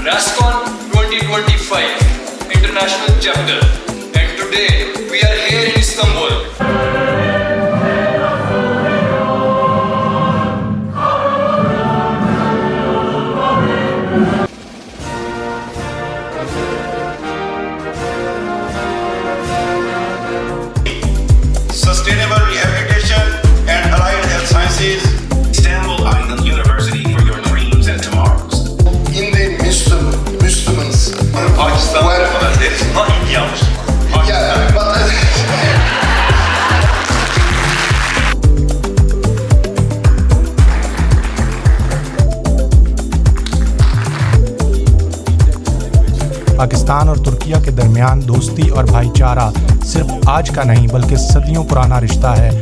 RASCON 2025 International Chapter, and today we are here in Istanbul. Sustainable Rehabilitation and Allied Health Sciences, Istanbul Aydın University for your dreams and tomorrows. In the Muslims Pakistan were deriz. Ha India Müslüman. yeah, but Pakistan और तुर्किया के दरमियान दोस्ती और भाईचारा सिर्फ आज का नहीं बल्कि सदियों पुराना रिश्ता है।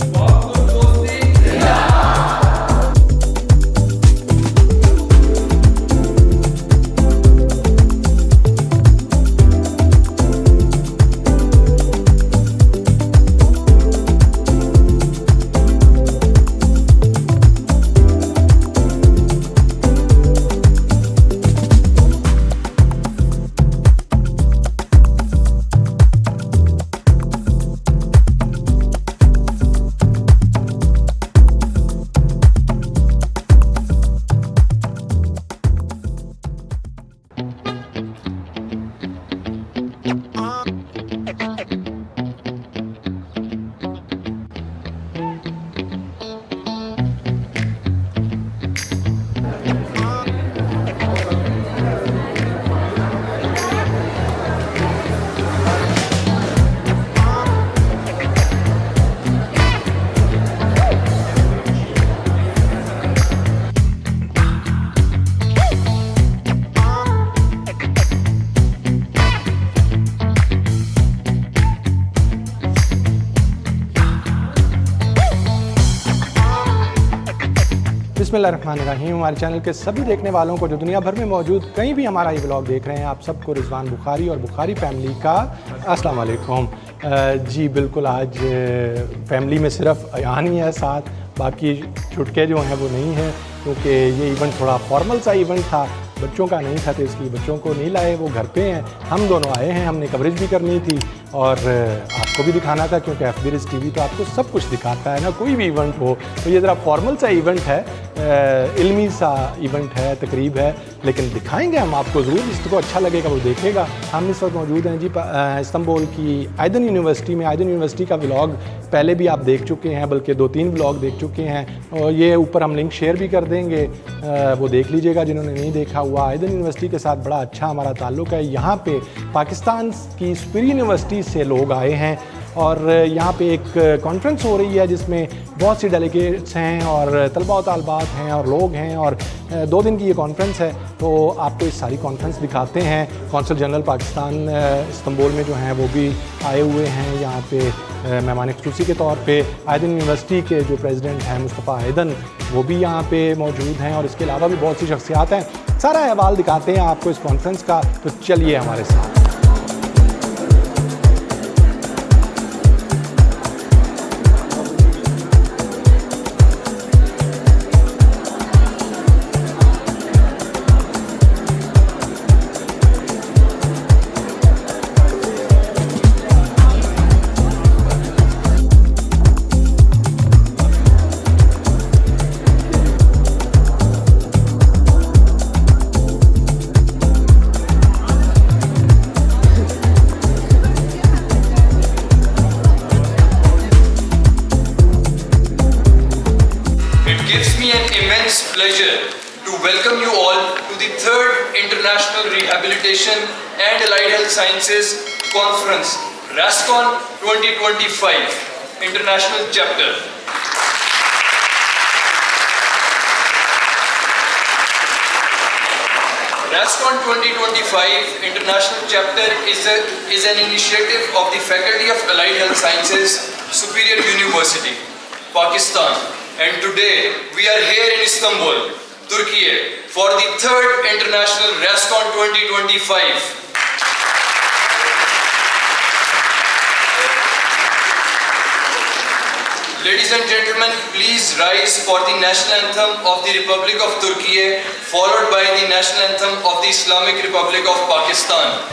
बिस्मिल्लाहिर्रहमानिर्रहीम। हमारे चैनल के सभी देखने वालों को जो दुनिया भर में मौजूद कहीं भी हमारा ये व्लॉग देख रहे हैं, आप सबको रिजवान बुखारी और बुखारी फैमिली का अस्सलाम वालेकुम। जी बिल्कुल, आज फैमिली में सिर्फ अयान ही है साथ, बाकी छुटके जो हैं वो नहीं हैं, क्योंकि ये इवेंट थोड़ा फॉर्मल सा इवेंट था, बच्चों का नहीं था, तो इसलिए बच्चों को नहीं लाए, वो घर पे हैं। हम दोनों आए हैं, हमने कवरेज भी करनी थी और आपको भी दिखाना था, क्योंकि FBRIS TV तो आपको सब कुछ दिखाता है ना, कोई भी इवेंट हो। तो ये ज़रा फॉर्मल सा इवेंट है, इल्मी सा इवेंट है, तकरीब है, लेकिन दिखाएंगे हम आपको ज़रूर, जिसको अच्छा लगेगा वो देखेगा। हम इस वक्त मौजूद हैं जी इस्तांबुल की आयदन यूनिवर्सिटी में। आयदन यूनिवर्सिटी का व्लॉग पहले भी आप देख चुके हैं, बल्कि 2-3 व्लॉग देख चुके हैं, और ये ऊपर हम लिंक शेयर भी कर देंगे, वो देख लीजिएगा जिन्होंने नहीं देखा हुआ। आयदन यूनिवर्सिटी के साथ बड़ा अच्छा हमारा ताल्लुक़ है। यहाँ पे पाकिस्तान की सुपीरियर यूनिवर्सिटी से लोग आए हैं और यहाँ पे एक कॉन्फ्रेंस हो रही है जिसमें बहुत सी डेलीगेट्स हैं और तलबा व तालबात हैं और लोग हैं, और 2 दिन की ये कॉन्फ्रेंस है। तो आपको इस सारी कॉन्फ्रेंस दिखाते हैं। कौंसल जनरल पाकिस्तान इस्तांबुल में जो हैं वो भी आए हुए हैं यहाँ पे मेहमान ख़ुसूसी के तौर पे। आयदन यूनिवर्सिटी के जो प्रेसिडेंट हैं मुस्तफ़ा आयदन, वो भी यहाँ पे मौजूद हैं, और इसके अलावा भी बहुत सी शख्सियात हैं। सारा अहवाल दिखाते हैं आपको इस कॉन्फ्रेंस का, तो चलिए हमारे साथ। Pleasure to welcome you all to the 3rd International Rehabilitation and Allied Health Sciences Conference, RASCON 2025 International Chapter. RASCON 2025 International Chapter is an initiative of the Faculty of Allied Health Sciences, Superior University, Pakistan. And today we are here in Istanbul, Turkey, for the 3rd International RASCON 2025. Ladies and gentlemen, please rise for the national anthem of the Republic of Turkey, followed by the national anthem of the Islamic Republic of Pakistan.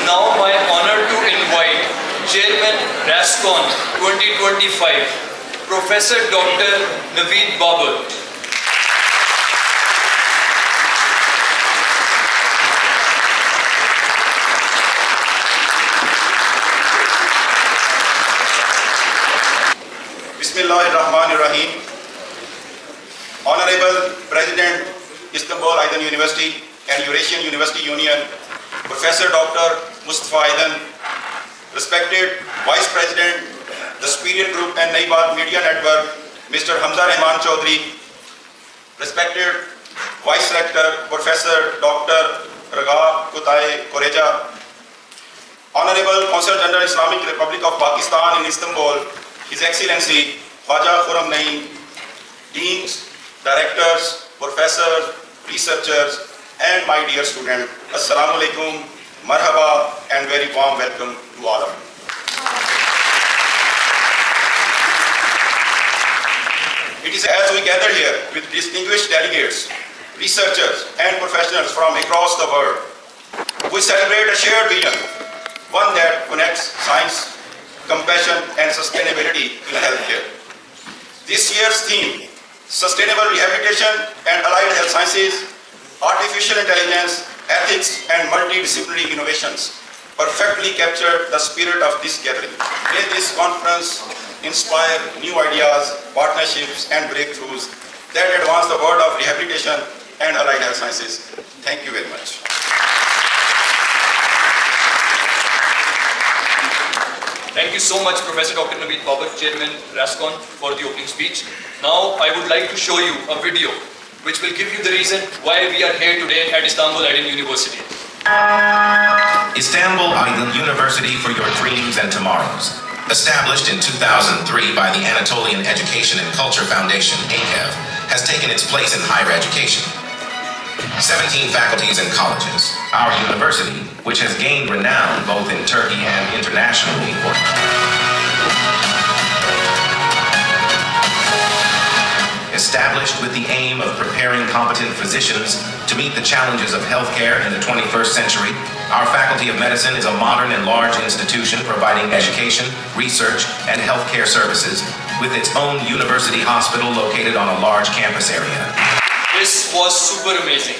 Now my honor to invite Chairman RASCON 2025, Professor Dr. Naveed Babar. Bismillahirrahmanirrahim. Honorable President, Istanbul Aydın University and Eurasian University Union, Professor Dr. Mustafa Aydın, respected Vice President, the Superior Group and Naibad Media Network, Mr. Hamza Rahman Chaudhry, respected Vice Rector, Professor Dr. Raghab Kutai Koreja, Honorable Consul General Islamic Republic of Pakistan in Istanbul, His Excellency Khwaja Khurram Naeem, Deans, Directors, Professors, Researchers, and my dear students, Assalamu alaikum, marhaba, and very warm welcome to all of you. It is as we gather here with distinguished delegates, researchers, and professionals from across the world, we celebrate a shared vision, one that connects science, compassion, and sustainability in healthcare. This year's theme, Sustainable Rehabilitation and Allied Health Sciences, Artificial Intelligence, Ethics, and Multidisciplinary Innovations, perfectly capture the spirit of this gathering. May this conference inspire new ideas, partnerships, and breakthroughs that advance the world of rehabilitation and allied health sciences. Thank you very much. Thank you so much, Professor Dr. Naveed Babar, Chairman RASCON, for the opening speech. Now I would like to show you a video which will give you the reason why we are here today at Istanbul Aydın University. Istanbul Aydın University for your dreams and tomorrows. Established in 2003 by the Anatolian Education and Culture Foundation, AKEV, has taken its place in higher education. 17 faculties and colleges. Our university, which has gained renown both in Turkey and internationally. Established with the aim of preparing competent physicians to meet the challenges of healthcare in the 21st century, our Faculty of Medicine is a modern and large institution providing education, research, and healthcare services with its own university hospital located on a large campus area. This was super amazing.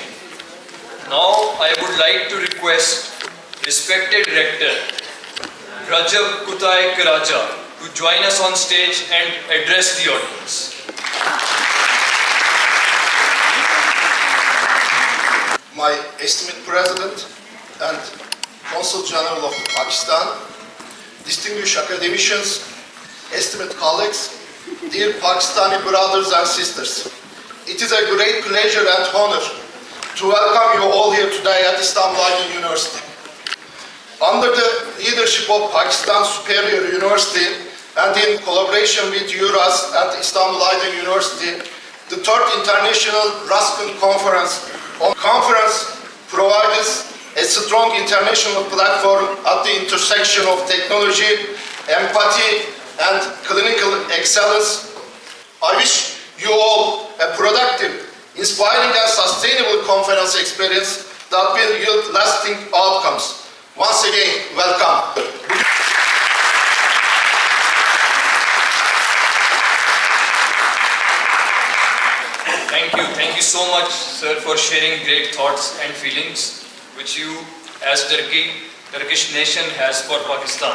Now I would like to request respected Rector Rajab Kutai Karaja to join us on stage and address the audience. My esteemed President and Consul General of Pakistan, distinguished academicians, esteemed colleagues, dear Pakistani brothers and sisters, it is a great pleasure and honor to welcome you all here today at Istanbul Aydın University. Under the leadership of Pakistan Superior University and in collaboration with URAS and Istanbul Aydın University, the third International RASCON Conference provides a strong international platform at the intersection of technology, empathy, and clinical excellence. I wish you all a productive, inspiring and sustainable conference experience that will yield lasting outcomes. Once again, welcome. Thank you so much, sir, for sharing great thoughts and feelings which you, as Turkish nation, has for Pakistan.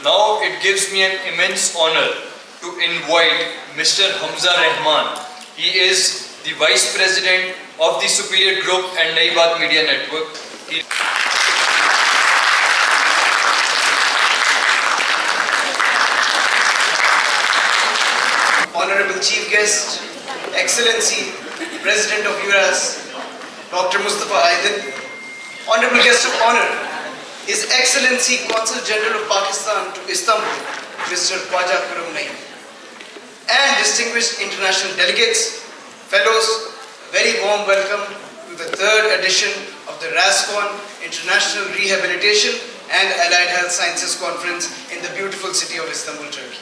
Now it gives me an immense honor to invite Mr. Hamza Rahman. He is the Vice President of the Superior Group and Nai Baat Media Network. Honorable Chief Guest, Excellency, President of URAS, Dr. Mustafa Aydin, Honorable Guest of Honor, His Excellency Consul General of Pakistan to Istanbul, Mr. Khwaja Khurram Naeem, and distinguished international delegates, fellows, very warm welcome to the third edition of the RASCON International Rehabilitation and Allied Health Sciences Conference in the beautiful city of Istanbul, Turkey.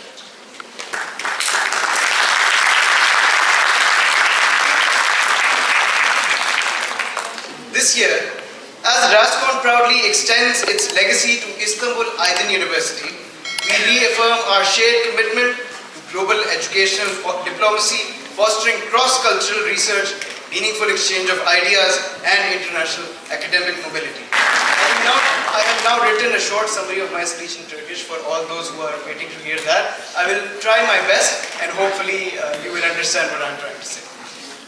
This year, as RASCON proudly extends its legacy to Istanbul Aydin University, we reaffirm our shared commitment to global educational diplomacy, fostering cross-cultural research, meaningful exchange of ideas, and international academic mobility. I have now written a short summary of my speech in Turkish for all those who are waiting to hear that. I will try my best, and hopefully you will understand what I'm trying to say.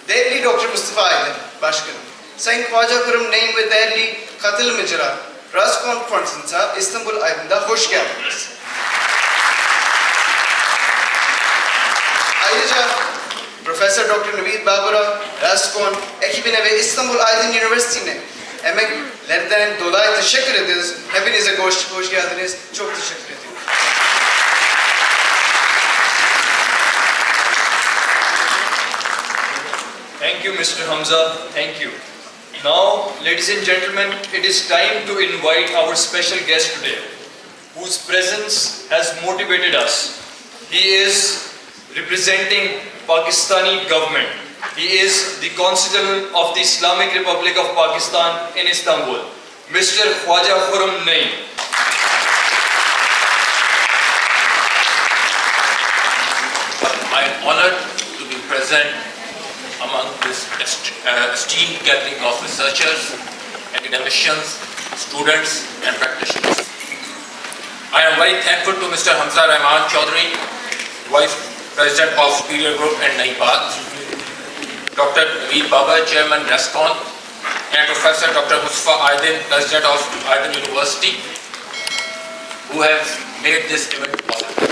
Değerli Dr. Mustafa Aydin, Başkanım, Sayın Khwaja Khurram Naeem ve değerli katılımcılar, RASCON Konferansa İstanbul Aydın'da hoş geldiniz. Ayrıca Profesör Dr. Naveed Babura, RASCON ekibine ve İstanbul Aydın Üniversitesi'ne emeklerden dolayı teşekkür ederiz. Hepinize hoş geldiniz. Çok teşekkür ediyorum. Thank you, Mr. Hamza. Thank you. Now, ladies and gentlemen, it is time to invite our special guest today, whose presence has motivated us. He is representing Pakistani government. He is the Consul of the Islamic Republic of Pakistan in Istanbul, Mr. Khwaja Khurram Naeem. I am honored to be present among this esteemed gathering of researchers, academicians, students and practitioners. I am very thankful to Mr. Hamza Rahman Chaudhary, Vice President of Superior Group and Nai Baat, Dr. Naveed Baba, Chairman RASCON, and Professor Dr. Mustafa Aydin, President of Aydin University, who have made this event possible.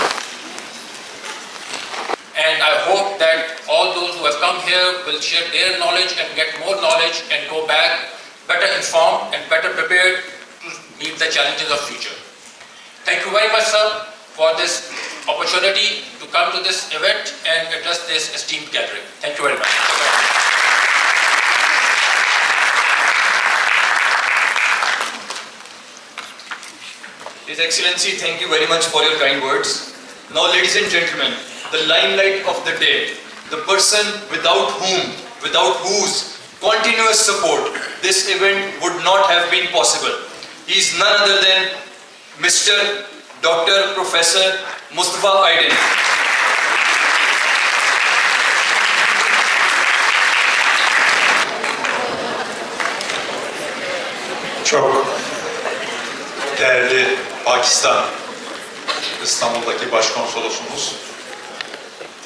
And I hope that all those who have come here will share their knowledge and get more knowledge and go back better informed and better prepared to meet the challenges of future. Thank you very much, sir, for this opportunity to come to this event and address this esteemed gathering. Thank you very much. His Excellency, thank you very much for your kind words. Now, ladies and gentlemen, the limelight of the day, the person without whose continuous support this event would not have been possible. He is none other than Mr. Dr. Professor Mustafa Aydin. Çok değerli Pakistan İstanbul'daki başkonsolosumuz,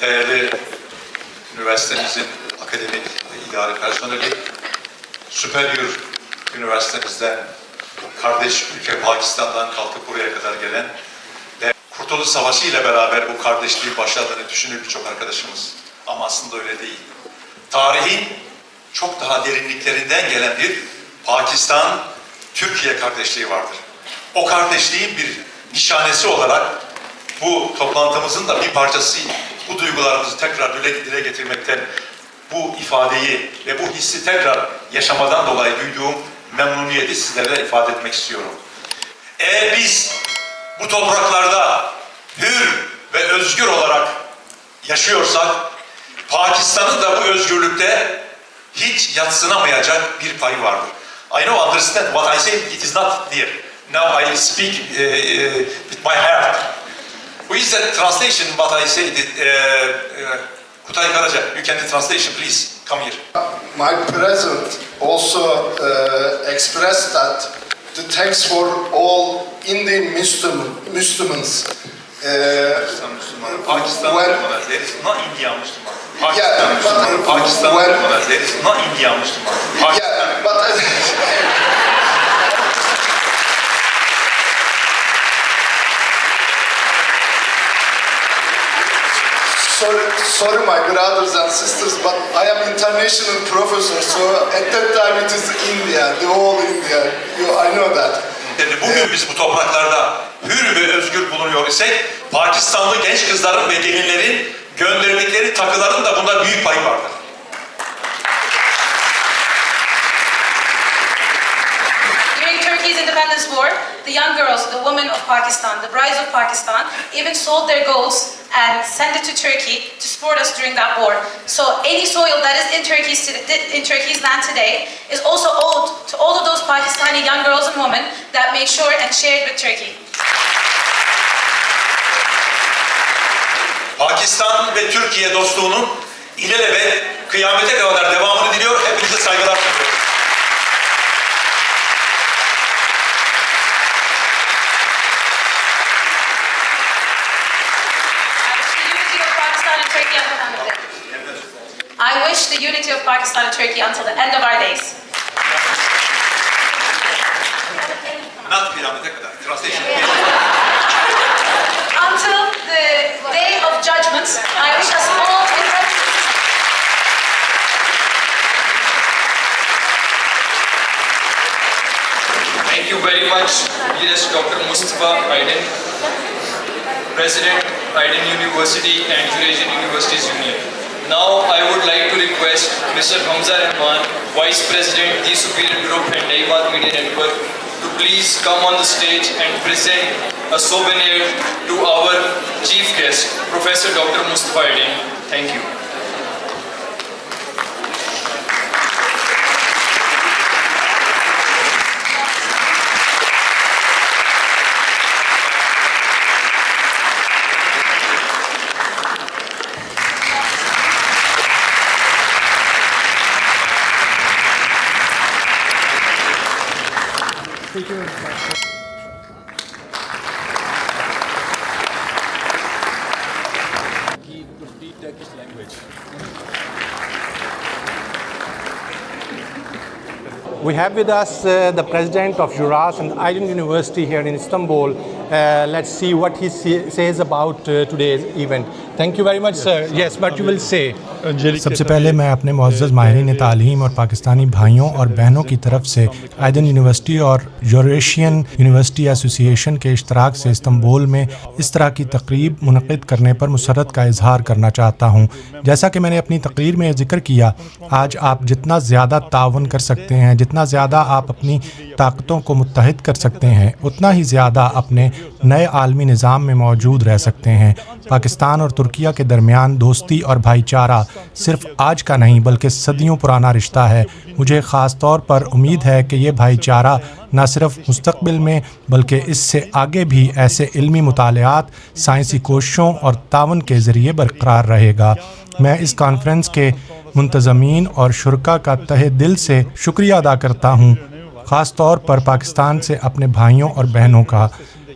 değerli üniversitemizin akademik ve idari personeli, Superior Üniversitemizden, kardeş ülke Pakistan'dan kalkıp buraya kadar gelen ve Kurtuluş Savaşı ile beraber bu kardeşliği başladığını düşünür birçok arkadaşımız. Ama aslında öyle değil. Tarihin çok daha derinliklerinden gelen bir Pakistan-Türkiye kardeşliği vardır. O kardeşliğin bir nişanesi olarak bu toplantımızın da bir parçası, bu duygularımızı tekrar dile getirmekten, bu ifadeyi ve bu hissi tekrar yaşamadan dolayı duyduğum memnuniyeti sizlere ifade etmek istiyorum. Eğer biz bu topraklarda hür ve özgür olarak yaşıyorsak, Pakistan'ın da bu özgürlükte hiç yadsınamayacak bir payı vardır. I know, understand what I say, it is not there. Now I speak with my heart. Who is the translation what I said? Kutay Karaca, you can do translation, please. Come here. My president also expressed that the thanks for all Indian Muslims. Pakistan when- Müslüman, there is no India Müslüman. Yeah, Pakistan Müslüman, but Pakistan when- Müslüman, there is no India Müslüman. Pakistan Yeah, but sorry, my brothers and sisters, but I am international professor, so at that time it is India, the whole India. I know that. Yani bugün biz bu topraklarda hür ve özgür bulunuyor isek, Pakistanlı genç kızların ve gelinlerin gönderdikleri takıların da bunda büyük payı vardır. During Turkey's independence war, the young girls, the women of Pakistan, the brides of Pakistan, even sold their golds and sent it to Turkey to support us during that war. So any soil that is in Turkey's land today is also owed to all of those Pakistani young girls and women that made sure and shared with Turkey. Pakistan ve Türkiye dostluğunun ilelebet kıyamete kadar devamını diliyor. Hepinize saygılar sunuyorum. I wish the unity of Pakistan and Turkey until the end of our days. Not kıyamete kadar. Translation. Until the day of judgment, I wish us all to be Thank you very much, dearest Dr. Mustafa Aydin, President, Aydin University and Eurasian Universities Union. Now I would like to request Mr. Hamza Rahman, Vice President, The Superior Group and Daibat Media Network, to please come on the stage and present a souvenir to our chief guest, Professor Dr. Mustafa Aydin. Thank you. We have with us the president of Juras and Aydin University here in Istanbul. Let's see what he says about today's event. Thank you very much, sir. Yes, but you will say. سب سے پہلے میں اپنے معزز ماہرین تعلیم اور پاکستانی بھائیوں اور بہنوں کی طرف سے آئدن یونیورسٹی اور یوریشین یونیورسٹی ایسوسی ایشن کے اشتراک سے استنبول میں اس طرح کی تقریب منعقد کرنے پر مسرت کا اظہار کرنا چاہتا ہوں. جیسا کہ میں نے اپنی تقریر میں ذکر کیا، آج آپ جتنا زیادہ تعاون کر سکتے ہیں، جتنا زیادہ آپ اپنی طاقتوں کو متحد کر سکتے ہیں، اتنا ہی زیادہ اپنے نئے عالمی نظام میں موجود رہ سکتے ہیں. پاکستان اور ترکیہ کے درمیان دوستی اور بھائی چارہ صرف آج کا نہیں بلکہ صدیوں پرانا رشتہ ہے. مجھے خاص طور پر امید ہے کہ یہ بھائی چارہ نہ صرف مستقبل میں بلکہ اس سے آگے بھی ایسے علمی مطالعات، سائنسی کوششوں اور تعاون کے ذریعے برقرار رہے گا. میں اس کانفرنس کے منتظمین اور شرکاء کا تہہ دل سے شکریہ ادا کرتا ہوں، خاص طور پر پاکستان سے اپنے بھائیوں اور بہنوں کا.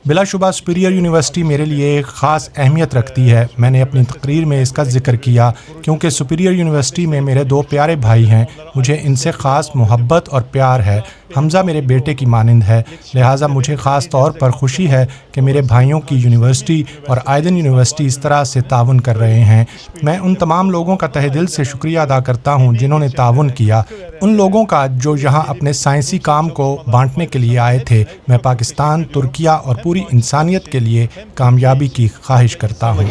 بلا شبہ سپیریئر یونیورسٹی میرے لیے ایک خاص اہمیت رکھتی ہے. میں نے اپنی تقریر میں اس کا ذکر کیا کیونکہ سپیریئر یونیورسٹی میں میرے دو پیارے بھائی ہیں. مجھے ان سے خاص محبت اور پیار ہے. حمزہ میرے بیٹے کی مانند ہے، لہٰذا مجھے خاص طور پر خوشی ہے کہ میرے بھائیوں کی یونیورسٹی اور آئدن یونیورسٹی اس طرح سے تعاون کر رہے ہیں. میں ان تمام لوگوں کا تہہ دل سے شکریہ ادا کرتا ہوں جنہوں نے تعاون کیا، ان لوگوں کا جو یہاں اپنے سائنسی کام کو بانٹنے کے لیے آئے تھے. میں پاکستان، ترکیہ اور پوری انسانیت کے لیے کامیابی کی خواہش کرتا ہوں.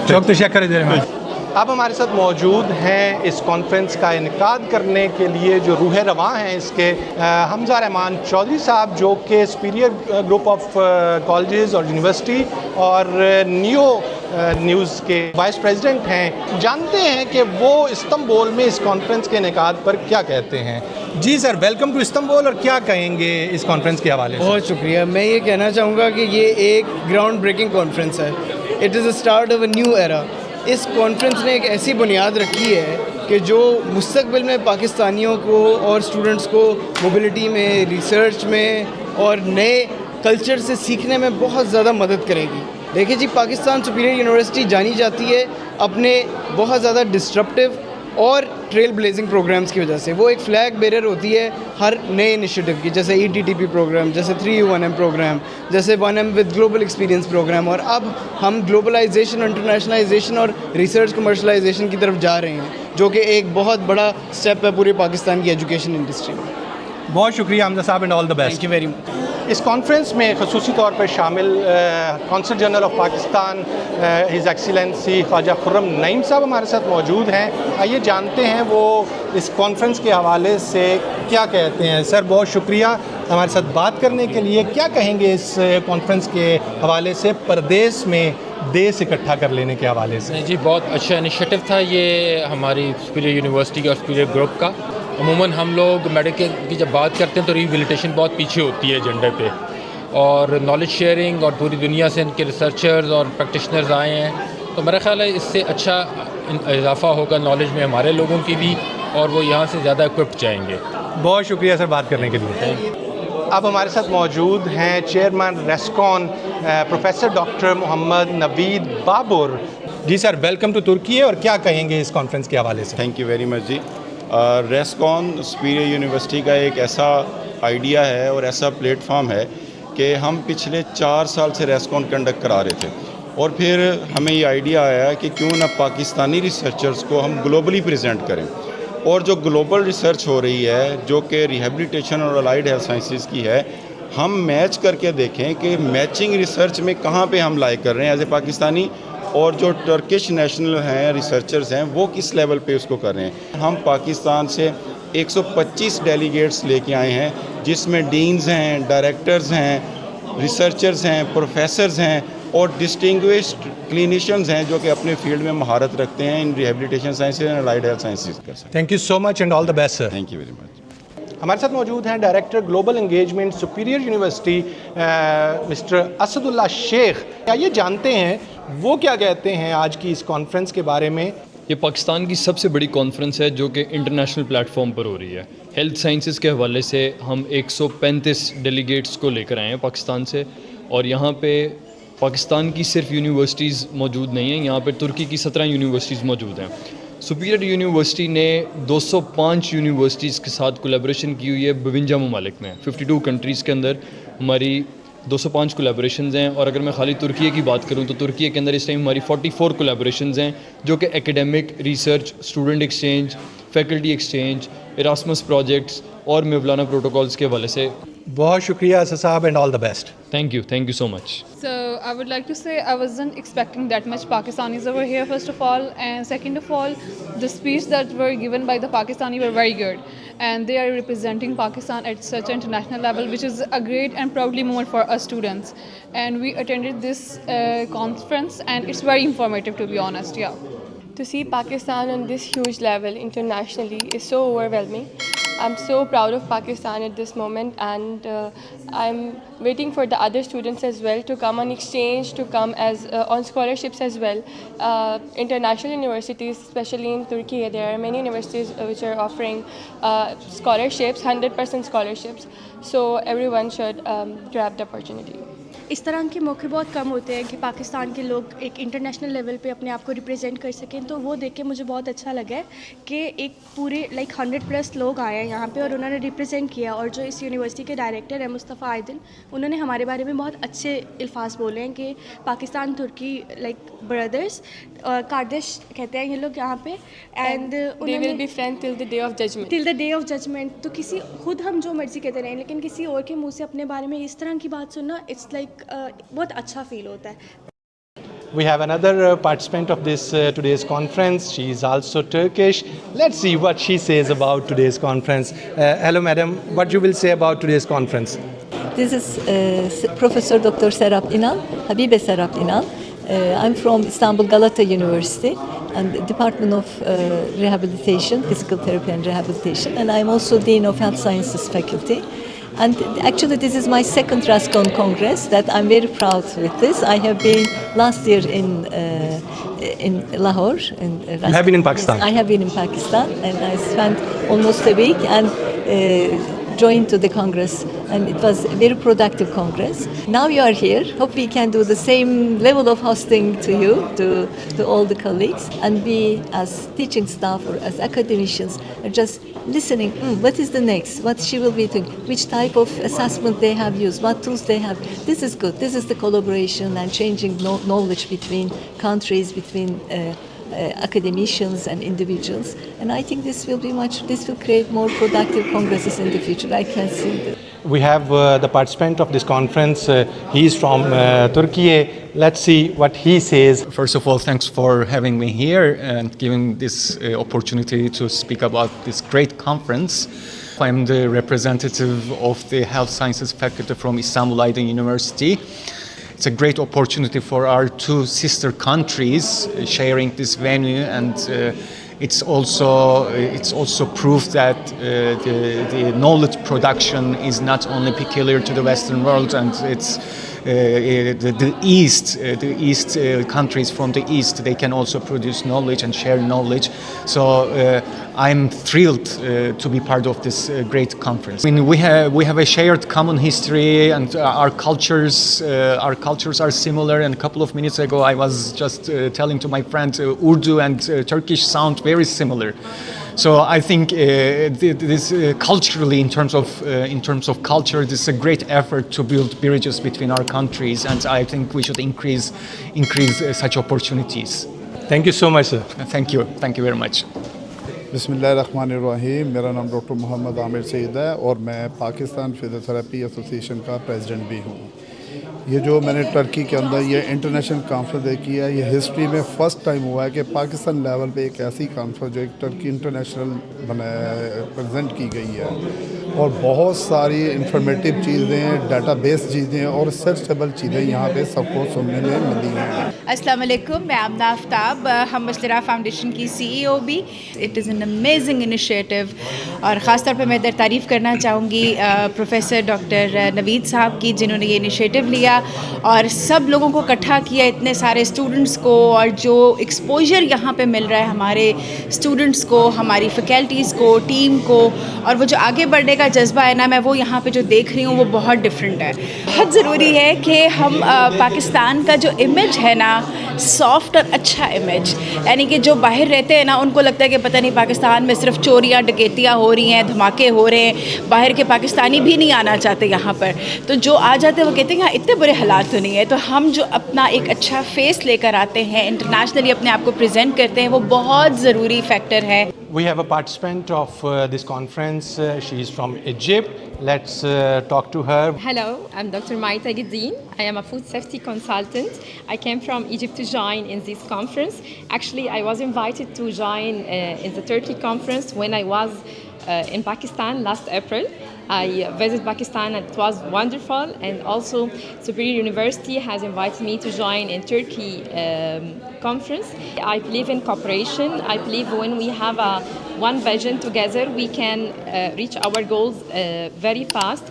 Çok teşekkür ederim. اب ہمارے ساتھ موجود ہیں اس کانفرنس کا انعقاد کرنے کے لیے جو روح رواں ہیں اس کے حمزہ رحمان چودھری صاحب، جو کہ سپیریئر گروپ آف کالجز اور یونیورسٹی اور نیو نیوز کے وائس پریزیڈنٹ ہیں. جانتے ہیں کہ وہ استنبول میں اس کانفرنس کے انعقاد پر کیا کہتے ہیں. جی سر، ویلکم ٹو استنبول. اور کیا کہیں گے اس کانفرنس کے حوالے سے؟ بہت شکریہ. میں یہ کہنا چاہوں گا کہ یہ ایک گراؤنڈ بریکنگ کانفرنس ہے. It is a start of a new era. اس کانفرنس نے ایک ایسی بنیاد رکھی ہے کہ جو مستقبل میں پاکستانیوں کو اور اسٹوڈنٹس کو موبلٹی میں، ریسرچ میں اور نئے کلچر سے سیکھنے میں بہت زیادہ مدد کرے گی. دیکھیں جی، پاکستان سپیریئر یونیورسٹی جانی جاتی ہے اپنے بہت زیادہ ڈسٹرپٹیو اور ٹریل بلیزنگ پروگرامز کی وجہ سے. وہ ایک فلیگ بیرر ہوتی ہے ہر نئے انیشیٹو کی، جیسے ETTP پروگرام، جیسے 3U1M پروگرام، جیسے 1M with global experience programme. اور اب ہم گلوبلائزیشن، انٹرنیشنلائزیشن اور ریسرچ کمرشلائزیشن کی طرف جا رہے ہیں، جو کہ ایک بہت بڑا اسٹیپ ہے پورے پاکستان کی ایجوکیشن انڈسٹری میں. بہت شکریہ حمزہ صاحب and all the best. Thank you very much. اس کانفرنس میں خصوصی طور پر شامل council general of Pakistan his excellency Khawaja Khurram Naeem صاحب ہمارے ساتھ موجود ہیں. آئیے جانتے ہیں وہ اس کانفرنس کے حوالے سے کیا کہتے ہیں. سر، بہت شکریہ ہمارے ساتھ بات کرنے کے لیے. کیا کہیں گے اس کانفرنس کے حوالے سے، پردیس میں دیس اکٹھا کر لینے کے حوالے سے؟ جی، بہت اچھا انیشیٹو تھا یہ ہماری سپیریئر یونیورسٹی کا اور سپیریئر گروپ کا. عموماً ہم لوگ میڈیکل کی جب بات کرتے ہیں تو ریہیبلیٹیشن بہت پیچھے ہوتی ہے ایجنڈے پہ، اور نالج شیئرنگ اور پوری دنیا سے ان کے ریسرچرز اور پریکٹیشنرز آئے ہیں. تو میرا خیال ہے اس سے اچھا اضافہ ہوگا نالج میں ہمارے لوگوں کی بھی، اور وہ یہاں سے زیادہ اکوپڈ جائیں گے. بہت شکریہ سر بات کرنے کے لیے. اب ہمارے ساتھ موجود ہیں chairman RESCON professor doctor Muhammad Naveed Babar. جی سر، ویلکم ٹو ترکی. اور کیا کہیں گے اس کانفرنس کے حوالے سے؟ تھینک یو ویری مچ جی. ریسکون سپیریئر یونیورسٹی کا ایک ایسا آئیڈیا ہے اور ایسا پلیٹ فارم ہے کہ ہم پچھلے 4 سال سے ریسکون کنڈکٹ کرا رہے تھے، اور پھر ہمیں یہ آئیڈیا آیا کہ کیوں نہ پاکستانی ریسرچرز کو ہم گلوبلی پریزنٹ کریں. اور جو گلوبل ریسرچ ہو رہی ہے جو کہ ریہیبلیٹیشن اور الائیڈ ہیلتھ سائنسز کی ہے، ہم میچ کر کے دیکھیں کہ میچنگ ریسرچ میں کہاں پہ ہم لائق کر رہے ہیں ایز اے پاکستانی، اور جو ٹرکش نیشنل ہیں ریسرچرز ہیں وہ کس لیول پہ اس کو کر رہے ہیں. ہم پاکستان سے 125 ڈیلیگیٹس لے کے آئے ہیں، جس میں ڈینز ہیں، ڈائریکٹرز ہیں، ریسرچرز ہیں، پروفیسرز ہیں اور ڈسٹنگوشڈ کلینیشینز ہیں جو کہ اپنے فیلڈ میں مہارت رکھتے ہیں in rehabilitation sciences and allied health sciences. Thank you so much and all the best sir. Thank you very much. ہمارے ساتھ موجود ہیں director global engagement Superior University mister Asad Ullah Sheikh. یہ جانتے ہیں وہ کیا کہتے ہیں آج کی اس کانفرنس کے بارے میں. یہ پاکستان کی سب سے بڑی کانفرنس ہے جو کہ انٹرنیشنل پلیٹ فارم پر ہو رہی ہے. ہیلتھ سائنسز کے حوالے سے ہم 135 ڈیلیگیٹس کو لے کر آئے ہیں پاکستان سے، اور یہاں پہ پاکستان کی صرف یونیورسٹیز موجود نہیں ہیں، یہاں پہ ترکی کی 17 یونیورسٹیز موجود ہیں. سپیریئر یونیورسٹی نے 205 یونیورسٹیز کے ساتھ کولیبریشن کی ہوئی ہے 52 ممالک میں. 52 کنٹریز کے اندر ہماری 205 کولیبریشنز ہیں. اور اگر میں خالی ترکیے کی بات کروں تو ترکیے کے اندر اس ٹائم ہماری 44 کولیبریشنز ہیں، جو کہ academic, research, student exchange, faculty exchange, Erasmus projects اور مولانا پروٹوکولز کے حوالے سے. بہت شکریہ اسد صاحب and all the best. Thank you so much. So I would like to say I wasn't expecting that much Pakistanis over here, first of all, and second of all, the speech that were given by the Pakistani were very good, and they are representing Pakistan at such an international level, which is a great and proudly moment for us students. And we attended this conference, and it's very informative, to be honest. Yeah. To see Pakistan on this huge level internationally is so overwhelming. I'm so proud of Pakistan at this moment, and I'm waiting for the other students as well to come on exchange, to come as on scholarships as well. International universities, especially in Turkey, there are many universities which are offering scholarships, 100% scholarships. So everyone should grab the opportunity. اس طرح کے موقع بہت کم ہوتے ہیں کہ پاکستان کے لوگ ایک انٹرنیشنل لیول پہ اپنے آپ کو ریپرزینٹ کر سکیں، تو وہ دیکھ کے مجھے بہت اچھا لگا ہے کہ ایک پورے 100+ لوگ آئے ہیں یہاں پہ اور انہوں نے ریپرزینٹ کیا. اور جو اس یونیورسٹی کے ڈائریکٹر ہیں مصطفیٰ عادل، انہوں نے ہمارے بارے میں بہت اچھے الفاظ بولے ہیں کہ پاکستان ترکی بردرس، کاردش کہتے ہیں یہ لوگ یہاں پہ، and they will be friends till the day of judgment. Till the day of judgment. تو کسی خود ہم جو مرضی کہتے رہیں لیکن کسی اور کے منہ سے اپنے بارے میں اس طرح کی بات سننا اٹس لائک بہت اچھا فیل ہوتا ہے. We have another participant of this today's conference. She is also Turkish. Let's see what she says about today's conference. Hello madam, what you will say about today's conference? This is Professor Dr. Serap İnan, Habibe Serap İnan. I'm from Istanbul Galata University and the Department of Rehabilitation, Physical Therapy and Rehabilitation, and I'm also Dean of Health Sciences Faculty. And actually this is my second RASCON Congress that I'm very proud with this. I have been last year in Lahore. You have been in Pakistan? Yes, I have been in Pakistan and I spent almost a week and joined to the Congress, and it was a very productive Congress. Now you are here. Hope we can do the same level of hosting to you, to all the colleagues, and we as teaching staff or as academicians are just listening, what is the next, what she will be doing, which type of assessment they have used, what tools they have. This is good. This is the collaboration and changing knowledge between countries, between academicians and individuals, and I think this will create more productive congresses in the future. I can see that. We have the participant of this conference. He is from Turkey. Let's see what he says. First of all, thanks for having me here and giving this opportunity to speak about this great conference. I'm the representative of the Health Sciences Faculty from Istanbul Aydın University. It's a great opportunity for our two sister countries sharing this venue, and it's also proof that the knowledge production is not only peculiar to the Western world, and it's the East countries from the East, they can also produce knowledge and share knowledge. So I'm thrilled to be part of this great conference. I mean, we have a shared common history, and our cultures are similar. And a couple of minutes ago, I was just telling to my friend, Urdu and Turkish sound very similar. So I think this culturally, in terms of culture, this is a great effort to build bridges between our countries, and I think we should increase such opportunities. Thank you so much, sir. Thank you very much. बिस्मिल्लाहिर्रहमानिर्रहीम। मेरा नाम doctor Mohammad Aamir Saeed है और मैं Pakistan physiotherapy association का president भी हूँ। ये जो मैंने टर्की के अंदर ये इंटरनेशनल कॉन्फ्रेंस देखी है, ये हिस्ट्री में फ़र्स्ट टाइम हुआ है कि पाकिस्तान लेवल पे एक ऐसी कॉन्फ्रेंस जो एक टर्की इंटरनेशनल प्रेजेंट की गई है, और बहुत सारी इंफॉर्मेटिव चीज़ें, डाटाबेस चीज़ें और सर्चेबल चीज़ें यहाँ पे सबको सुनने में मिली हैं। अस्सलाम वालेकुम, मैं आमना आफ्ताब, हम मसलरा फाउंडेशन की CEO भी। It is an amazing initiative, और ख़ास तौर पे मैं इधर तारीफ़ करना चाहूँगी प्रोफेसर डॉक्टर नवीद साहब की, जिन्होंने ये इनिशिएटिव लिया और सब लोगों को इकट्ठा किया, इतने सारे स्टूडेंट्स को, और जो एक्सपोजर यहाँ पे मिल रहा है हमारे स्टूडेंट्स को, हमारी फैकल्टीज़ को, टीम को, और वो जो आगे बढ़ने का जज्बा है ना, मैं वो यहाँ पे जो देख रही हूँ वो बहुत डिफरेंट है। बहुत ज़रूरी है कि हम पाकिस्तान का जो इमेज है ना, सॉफ्ट और अच्छा इमेज, यानी कि जो बाहर रहते हैं ना, उनको लगता है कि पता नहीं पाकिस्तान में सिर्फ चोरियाँ डकैतियाँ हो रही हैं, धमाके हो रहे हैं, बाहर के पाकिस्तानी भी नहीं आना चाहते यहाँ पर। तो जो आ जाते हैं वो कहते हैं यहाँ इतने बुरे हालात तो नहीं है। तो हम जो अपना एक अच्छा फेस लेकर आते हैं, इंटरनेशनली अपने आप को प्रेजेंट करते हैं, वो बहुत ज़रूरी फैक्टर है। We have a participant of this conference. She is from Egypt. Let's talk to her. Hello, I'm Dr. Maita Giddin. I am a food safety consultant. I came from Egypt to join in this conference. Actually, I was invited to join in the Turkey conference when I was in Pakistan last April. I visited Pakistan and it was wonderful, and also Superior University has invited me to join in Turkey conference. I believe in cooperation. I believe when we have one vision together, we can reach our goals very fast,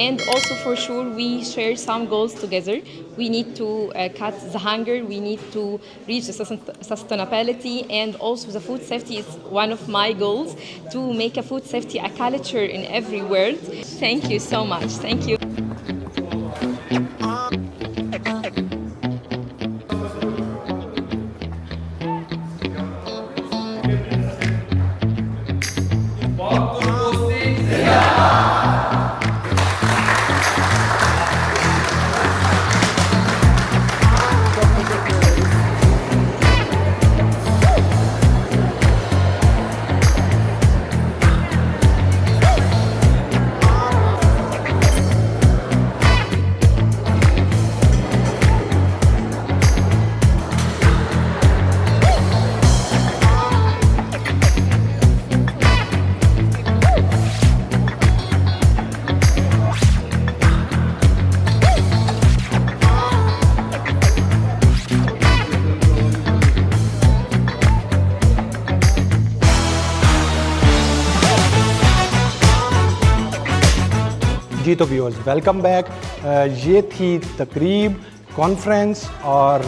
and also for sure we share some goals together. We need to cut the hunger, we need to reach the sustainability, and also the food safety is one of my goals, to make a food safety a culture in every world. Thank you so much. Thank you. جی تو viewers welcome back. یہ تھی تقریب conference اور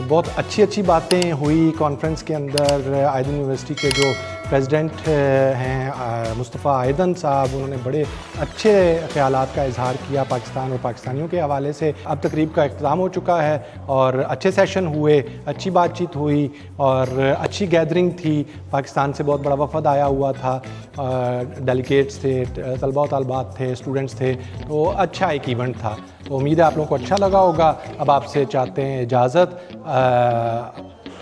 بہت اچھی باتیں ہوئی conference کے اندر. آئدن یونیورسٹی کے جو پریزیڈنٹ ہیں مصطفیٰ عیدن صاحب, انہوں نے بڑے اچھے خیالات کا اظہار کیا پاکستان اور پاکستانیوں کے حوالے سے. اب تقریب کا اختتام ہو چکا ہے اور اچھے سیشن ہوئے, اچھی بات چیت ہوئی اور اچھی گیدرنگ تھی. پاکستان سے بہت بڑا وفد آیا ہوا تھا, ڈیلیگیٹس تھے, طلباء و طالبات تھے, اسٹوڈنٹس تھے, تو اچھا ایک ایونٹ تھا. تو امید ہے آپ لوگوں کو اچھا لگا ہوگا. اب آپ سے چاہتے ہیں اجازت,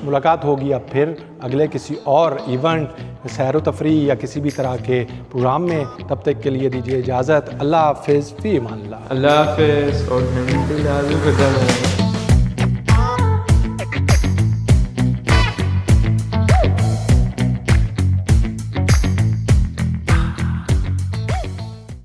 ملاقات ہوگی اب پھر اگلے کسی اور ایونٹ, سیر و تفریح یا کسی بھی طرح کے پروگرام میں. تب تک کے لیے دیجیے اجازت. اللہ حافظ, فی امان اللہ. اللہ حافظ اور